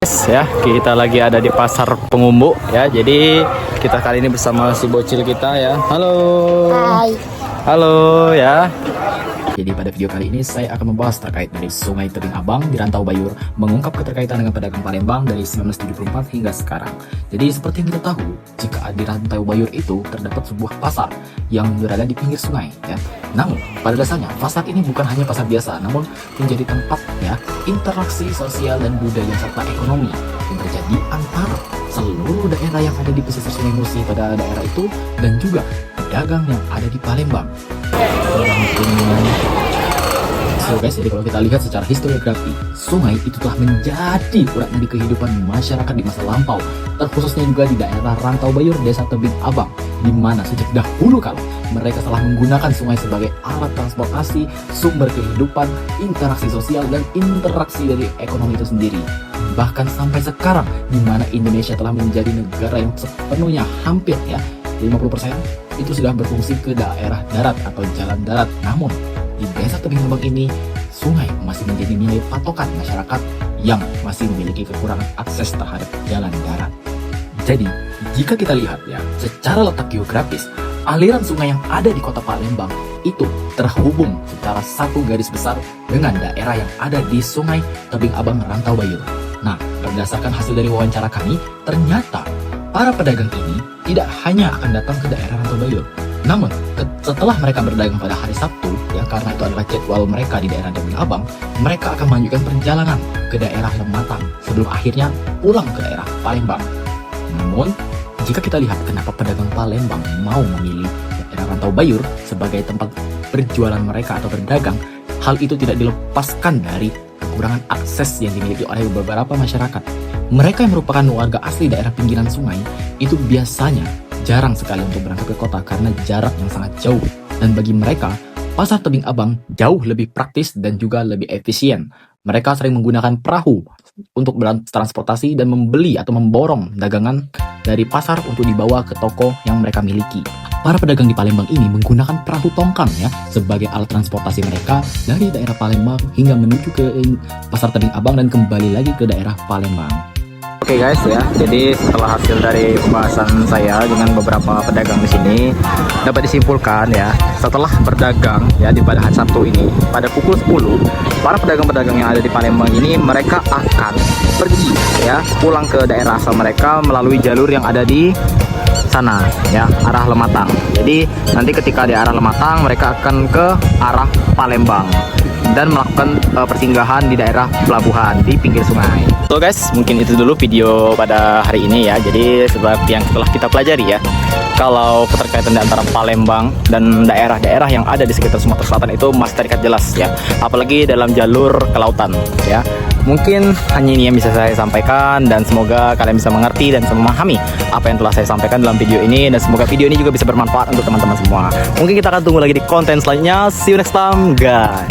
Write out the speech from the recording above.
Ya, kita lagi ada di pasar Pengumbu ya. Jadi kita kali ini bersama si bocil kita ya. Halo. Hai. Halo ya. Jadi pada video kali ini saya akan membahas terkait dari Sungai Tebing Abang di Rantau Bayur, mengungkap keterkaitan dengan pedagang Palembang dari 1974 hingga sekarang. Jadi seperti yang kita tahu, jika di Rantau Bayur itu terdapat sebuah pasar yang berada di pinggir sungai ya. Namun pada dasarnya pasar ini bukan hanya pasar biasa, namun menjadi tempat ya interaksi sosial dan budaya serta ekonomi yang terjadi antara seluruh daerah yang ada di pesisir Sungai Musi pada daerah itu dan juga pedagang yang ada di Palembang. So guys, jadi kalau kita lihat secara historiografi, sungai itu telah menjadi urat nadi kehidupan masyarakat di masa lampau, terkhususnya juga di daerah Rantau Bayur, Desa Tebing Abang, di mana sejak dahulu kala mereka telah menggunakan sungai sebagai alat transportasi, sumber kehidupan, interaksi sosial, dan interaksi dari ekonomi itu sendiri. Bahkan sampai sekarang, di mana Indonesia telah menjadi negara yang sepenuhnya hampir ya 50% itu sudah berfungsi ke daerah darat atau jalan darat. Namun di Desa Tebing Abang ini, sungai masih menjadi nilai patokan masyarakat yang masih memiliki kekurangan akses terhadap jalan darat. Jadi, jika kita lihat ya, secara letak geografis, aliran sungai yang ada di kota Palembang itu terhubung secara satu garis besar dengan daerah yang ada di Sungai Tebing Abang Rantau Bayur. Nah, berdasarkan hasil dari wawancara kami, ternyata para pedagang ini tidak hanya akan datang ke daerah Rantau Bayur, namun setelah mereka berdagang pada hari Sabtu, ya karena itu adalah jadwal mereka di daerah Tebing Abang, mereka akan melanjutkan perjalanan ke daerah Lematang sebelum akhirnya pulang ke daerah Palembang. Namun, jika kita lihat kenapa pedagang Palembang mau memilih daerah Rantau Bayur sebagai tempat berjualan mereka atau berdagang, hal itu tidak dilepaskan dari kekurangan akses yang dimiliki oleh beberapa masyarakat. Mereka yang merupakan warga asli daerah pinggiran sungai itu biasanya jarang sekali untuk berangkat ke kota karena jarak yang sangat jauh. Dan bagi mereka, pasar Tebing Abang jauh lebih praktis dan juga lebih efisien. Mereka sering menggunakan perahu untuk bertransportasi dan membeli atau memborong dagangan dari pasar untuk dibawa ke toko yang mereka miliki. Para pedagang di Palembang ini menggunakan perahu tongkang ya sebagai alat transportasi mereka dari daerah Palembang hingga menuju ke pasar Tebing Abang dan kembali lagi ke daerah Palembang. Oke guys ya, jadi setelah hasil dari pembahasan saya dengan beberapa pedagang di sini dapat disimpulkan ya, setelah berdagang ya di pada hari Sabtu ini pada pukul 10, para pedagang-pedagang yang ada di Palembang ini mereka akan pergi ya pulang ke daerah asal mereka melalui jalur yang ada di sana ya, arah Lematang. Jadi nanti ketika di arah Lematang mereka akan ke arah Palembang dan melakukan persinggahan di daerah pelabuhan di pinggir sungai. So guys, mungkin itu dulu video pada hari ini ya. Jadi seperti yang telah kita pelajari ya, kalau keterkaitan di antara Palembang dan daerah-daerah yang ada di sekitar Sumatera Selatan itu masih terikat jelas ya, apalagi dalam jalur kelautan ya. Mungkin hanya ini yang bisa saya sampaikan dan semoga kalian bisa mengerti dan memahami apa yang telah saya sampaikan dalam video ini, dan semoga video ini juga bisa bermanfaat untuk teman-teman semua. Mungkin kita akan tunggu lagi di konten selanjutnya. See you next time guys.